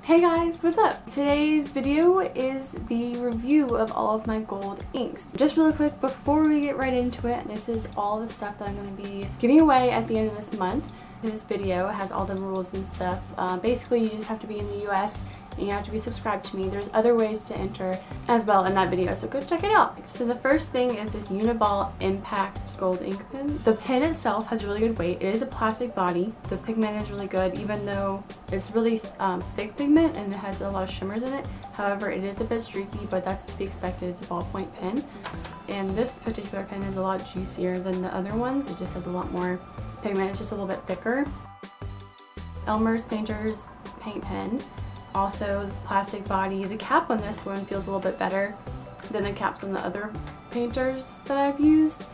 Hey guys, what's up? Today's video is the review of all of my gold inks. Just really quick before we get right into it, this is all the stuff that I'm going to be giving away at the end of this month. This video has all the rules and stuff. Basically, you just have to be in the US and you have to be subscribed to me. There's other ways to enter as well in that video, so go check it out. So the first thing is this Uniball Impact Gold Ink Pen. The pen itself has really good weight. It is a plastic body. The pigment is really good, even though it's really thick pigment and it has a lot of shimmers in it. However, it is a bit streaky, but that's to be expected. It's a ballpoint pen. And this particular pen is a lot juicier than the other ones. It just has a lot more pigment. It's just a little bit thicker. Elmer's Painter's paint pen. Also, the plastic body. The cap on this one feels a little bit better than the caps on the other painters that I've used.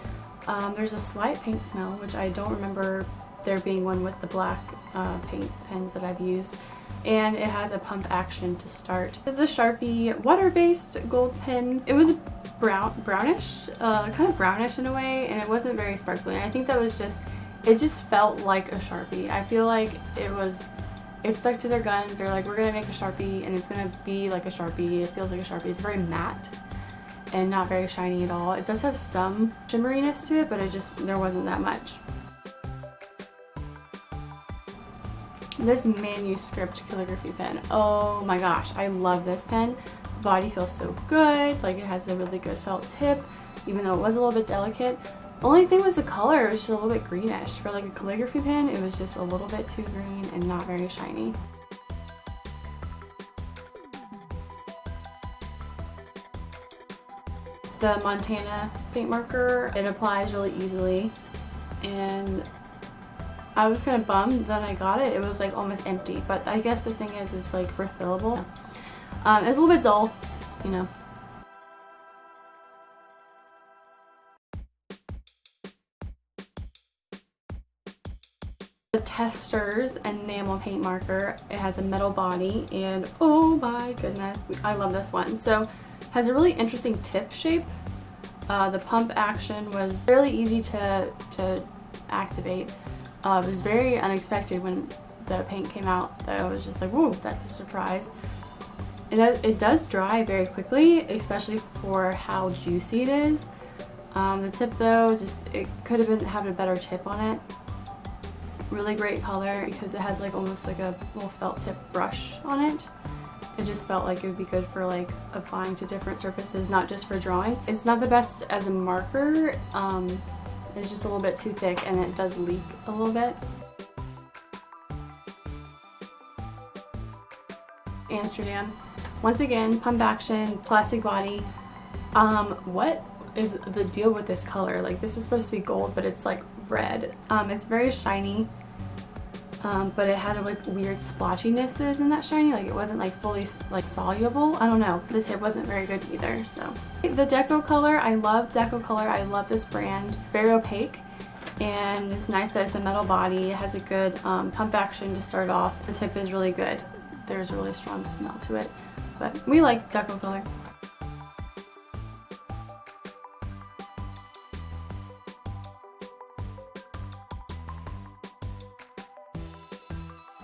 There's a slight paint smell, which I don't remember there being one with the black paint pens that I've used. And it has a pump action to start. This is a Sharpie water-based gold pen. It was brownish, kind of brownish in a way, and it wasn't very sparkly. And I think that was it just felt like a Sharpie. I feel like it stuck to their guns. They're like, we're gonna make a Sharpie and it's gonna be like a Sharpie. It feels like a Sharpie. It's very matte and not very shiny at all. It does have some shimmeriness to it, but there wasn't that much. This manuscript calligraphy pen. Oh my gosh, I love this pen. The body feels so good. Like, it has a really good felt tip, even though it was a little bit delicate. Only thing was the color. It was just a little bit greenish. For like a calligraphy pen, it was just a little bit too green and not very shiny. The Montana paint marker, it applies really easily, and I was kind of bummed that I got it. It was like almost empty, but I guess the thing is it's like refillable. It's a little bit dull, you know. The Tester's enamel paint marker. It has a metal body, and oh my goodness, I love this one. So it has a really interesting tip shape. The pump action was fairly easy to activate. It was very unexpected when the paint came out. I was just like, whoa, that's a surprise. It does dry very quickly, especially for how juicy it is. The tip though, it could have had a better tip on it. Really great color because it has like almost like a little felt tip brush on it. It just felt like it would be good for like applying to different surfaces, not just for drawing. It's not the best as a marker. It's just a little bit too thick and it does leak a little bit. Amsterdam. Once again, pump action, plastic body. What is the deal with this color? Like, this is supposed to be gold, but it's like red. It's very shiny, but it had like weird splotchinesses in that shiny. Like, it wasn't like fully like soluble. I don't know. The tip wasn't very good either. So the Deco color, I love Deco color. I love this brand. Very opaque, and it's nice that it's a metal body. It has a good pump action to start off. The tip is really good. There's a really strong smell to it, but we like Deco color.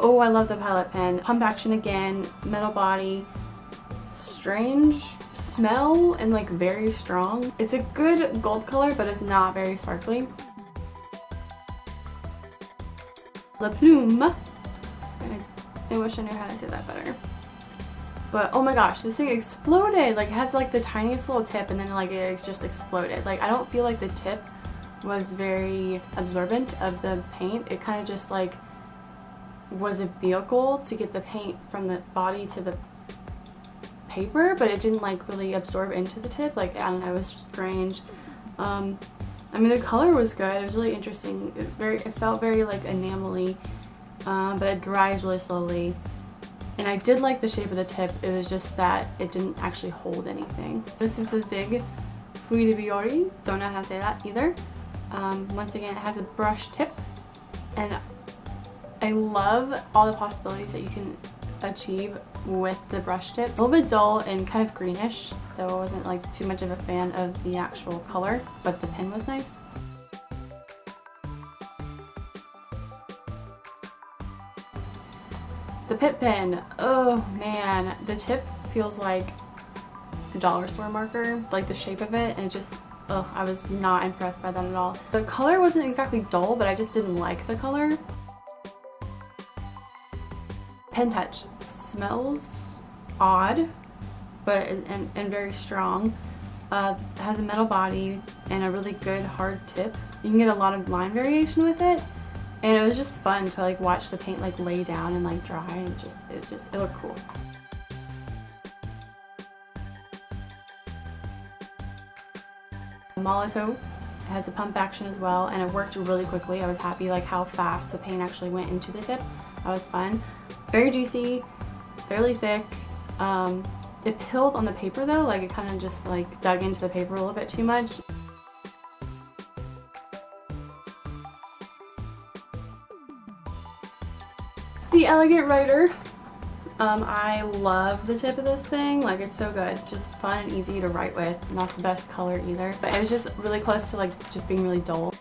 Oh, I love the Pilot pen. Pump action again, metal body, strange smell, and like very strong. It's a good gold color, but it's not very sparkly. La Plume. I wish I knew how to say that better. But oh my gosh, this thing exploded. Like, it has like the tiniest little tip, and then like it just exploded. Like, I don't feel like the tip was very absorbent of the paint. It kind of just like was a vehicle to get the paint from the body to the paper, but it didn't like really absorb into the tip. Like, I don't know, it was strange. I mean, the color was good. It was really interesting. It felt very like enamel-y, but it dries really slowly. And I did like the shape of the tip. It was just that it didn't actually hold anything. This is the Zig Fui de Biori. Don't know how to say that either. Once again, it has a brush tip, and I love all the possibilities that you can achieve with the brush tip. A little bit dull and kind of greenish, so I wasn't like too much of a fan of the actual color, but the pen was nice. The Pip pen, oh man, the tip feels like the dollar store marker, like the shape of it, and it just, ugh, I was not impressed by that at all. The color wasn't exactly dull, but I just didn't like the color. Pen Touch smells odd, but and very strong. Has a metal body and a really good hard tip. You can get a lot of line variation with it, and it was just fun to like watch the paint like lay down and like dry, and it looked cool. Molotow has a pump action as well, and it worked really quickly. I was happy like how fast the paint actually went into the tip. That was fun. Very juicy, fairly thick. It pilled on the paper though, like it kind of just like dug into the paper a little bit too much. The Elegant Writer. I love the tip of this thing, like it's so good. Just fun and easy to write with. Not the best color either, but it was just really close to like just being really dull.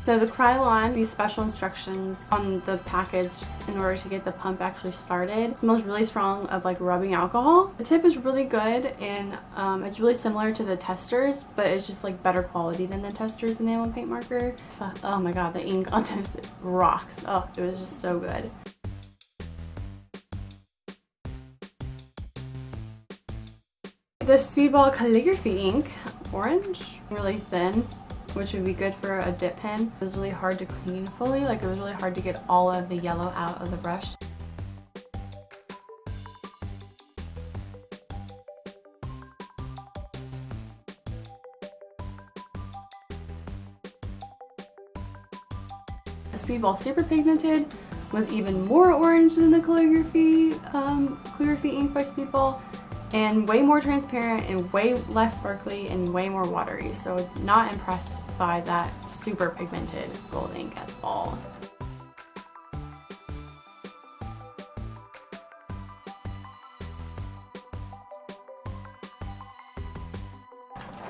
So the Krylon, these special instructions on the package in order to get the pump actually started. It smells really strong of like rubbing alcohol. The tip is really good, and it's really similar to the Testors, but it's just like better quality than the Testors enamel paint marker. Oh my god, the ink on this rocks. Oh, it was just so good. The Speedball Calligraphy ink, orange, really thin, which would be good for a dip pen. It was really hard to clean fully, like it was really hard to get all of the yellow out of the brush. The Speedball Super Pigmented was even more orange than the calligraphy ink by Speedball, and way more transparent and way less sparkly and way more watery. So not impressed by that super pigmented gold ink at all.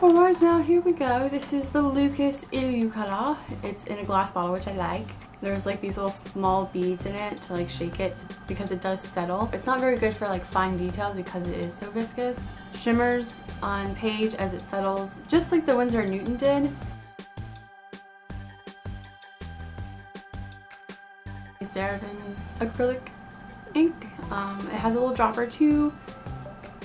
Alright, now here we go. This is the Lucas Illucolor. It's in a glass bottle, which I like. There's like these little small beads in it to like shake it because it does settle. It's not very good for like fine details because it is so viscous. Shimmers on page as it settles, just like the Winsor & Newton did. Daravin's acrylic ink. It has a little dropper too,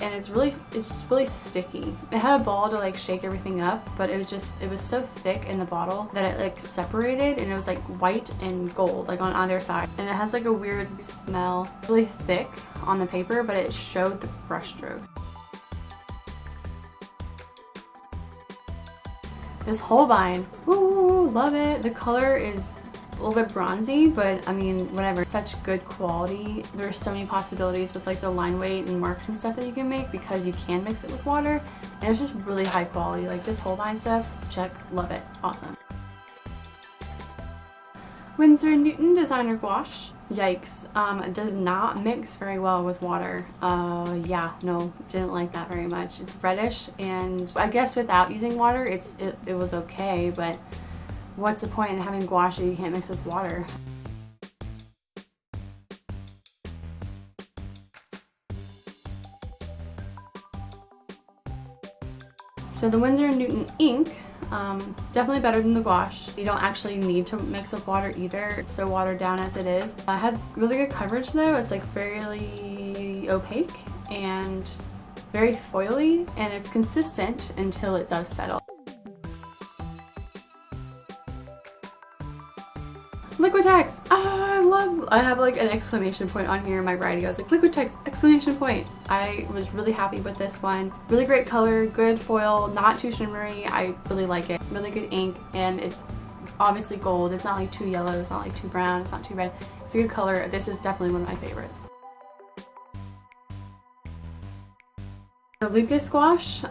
and it's just really sticky. It had a ball to like shake everything up, but it was so thick in the bottle that it like separated, and it was like white and gold like on either side, and it has like a weird smell. Really thick on the paper, but it showed the brush strokes. This Holbein, ooh, love it. The color is a little bit bronzy, but I mean, whatever. Such good quality. There's so many possibilities with like the line weight and marks and stuff that you can make because you can mix it with water, and it's just really high quality. Like this Holbein stuff, check, love it, awesome. Winsor & Newton Designer Gouache. Yikes, does not mix very well with water. Yeah, no, didn't like that very much. It's reddish, and I guess without using water, it was okay, but what's the point in having gouache that you can't mix with water? So the Winsor & Newton ink, definitely better than the gouache. You don't actually need to mix with water either. It's so watered down as it is. It has really good coverage though. It's like fairly opaque and very foily, and it's consistent until it does settle. Liquitex! I have like an exclamation point on here in my writing. I was like, Liquitex, exclamation point. I was really happy with this one. Really great color, good foil, not too shimmery. I really like it. Really good ink, and it's obviously gold. It's not like too yellow, it's not like too brown, it's not too red. It's a good color. This is definitely one of my favorites. The Lucas Gouache,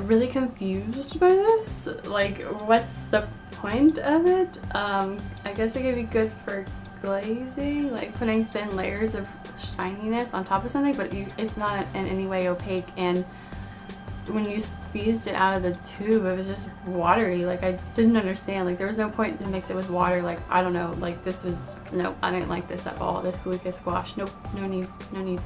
really confused by this. Like, what's the point of it? I guess it could be good for glazing, like putting thin layers of shininess on top of something, but it's not in any way opaque, and when you squeezed it out of the tube, it was just watery. Like, I didn't understand. Like, there was no point to mix it with water. Like, I don't know. Like, this is, no, I didn't like this at all. This Gouaches gouache. Nope, no need, no need.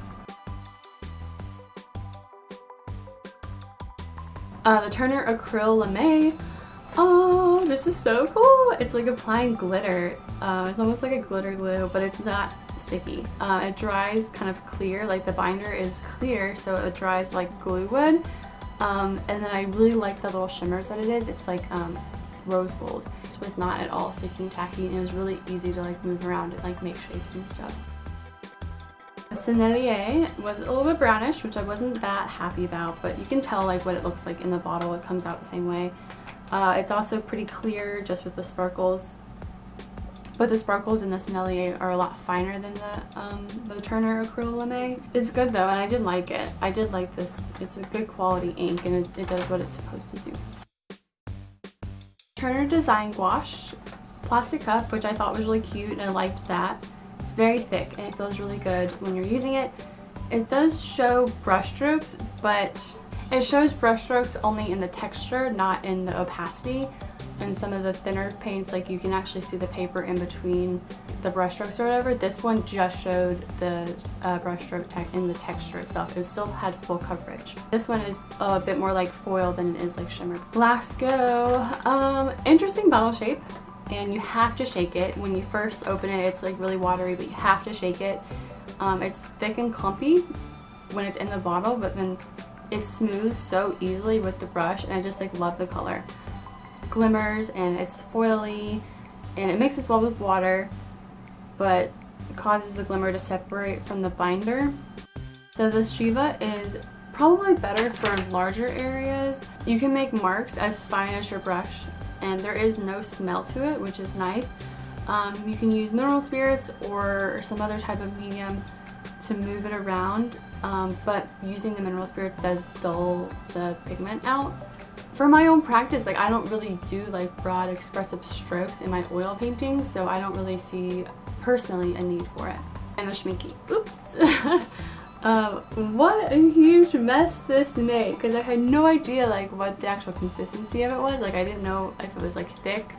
The Turner Acryl Lame. Oh, this is so cool. It's like applying glitter. It's almost like a glitter glue, but it's not sticky. It dries kind of clear, like the binder is clear, so it dries like glue would. And then I really like the little shimmers that it is. It's like rose gold. This was not at all sticky and tacky, and it was really easy to like move around and like make shapes and stuff. The Sennelier was a little bit brownish, which I wasn't that happy about, but you can tell like what it looks like in the bottle. It comes out the same way. It's also pretty clear just with the sparkles, but the sparkles in the Sennelier are a lot finer than the Turner Acryl Lame. It's good though, and I did like it. I did like this. It's a good quality ink, and it does what it's supposed to do. Turner Design Gouache plastic cup, which I thought was really cute, and I liked that. It's very thick, and it feels really good when you're using it. It does show brush strokes, but it shows brush strokes only in the texture, not in the opacity. And some of the thinner paints, like you can actually see the paper in between the brush strokes or whatever. This one just showed the brush stroke in the texture itself. It still had full coverage. This one is a bit more like foil than it is like shimmer. Lasco, interesting bottle shape, and you have to shake it. When you first open it, it's like really watery, but you have to shake it. It's thick and clumpy when it's in the bottle, but then it smooths so easily with the brush, and I just like love the color. Glimmers, and it's foily, and it mixes well with water, but causes the glimmer to separate from the binder. So this Shiva is probably better for larger areas. You can make marks as fine as your brush, and there is no smell to it, which is nice. You can use mineral spirits or some other type of medium to move it around, but using the mineral spirits does dull the pigment out. For my own practice, like I don't really do like broad expressive strokes in my oil paintings, so I don't really see personally a need for it. And the schminky. Oops. What a huge mess this made, because I had no idea like what the actual consistency of it was. Like I didn't know if it was like thick,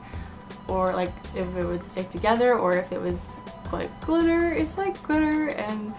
or like if it would stick together, or if it was like glitter. It's like glitter, and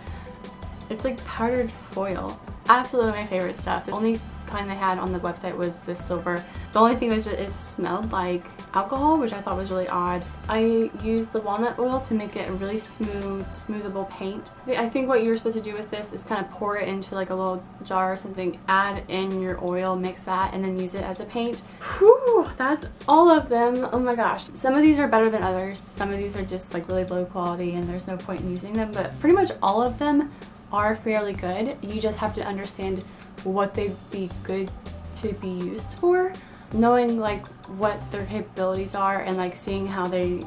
it's like powdered foil. Absolutely my favorite stuff. The only kind they had on the website was this silver. The only thing was it smelled like alcohol, which I thought was really odd. I used the walnut oil to make it a really smooth, smoothable paint. I think what you're supposed to do with this is kind of pour it into like a little jar or something, add in your oil, mix that, and then use it as a paint. Whew, that's all of them. Oh my gosh. Some of these are better than others. Some of these are just like really low quality and there's no point in using them, but pretty much all of them are fairly good. You just have to understand what they'd be good to be used for, knowing like what their capabilities are, and like seeing how they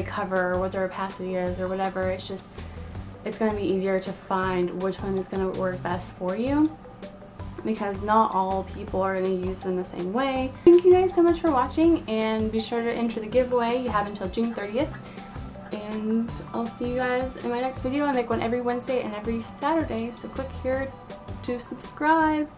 cover, or what their opacity is, or whatever. It's going to be easier to find which one is going to work best for you, because not all people are going to use them the same way. Thank you guys so much for watching, and be sure to enter the giveaway. You have until June 30th. And I'll see you guys in my next video. I make one every Wednesday and every Saturday, so click here to subscribe.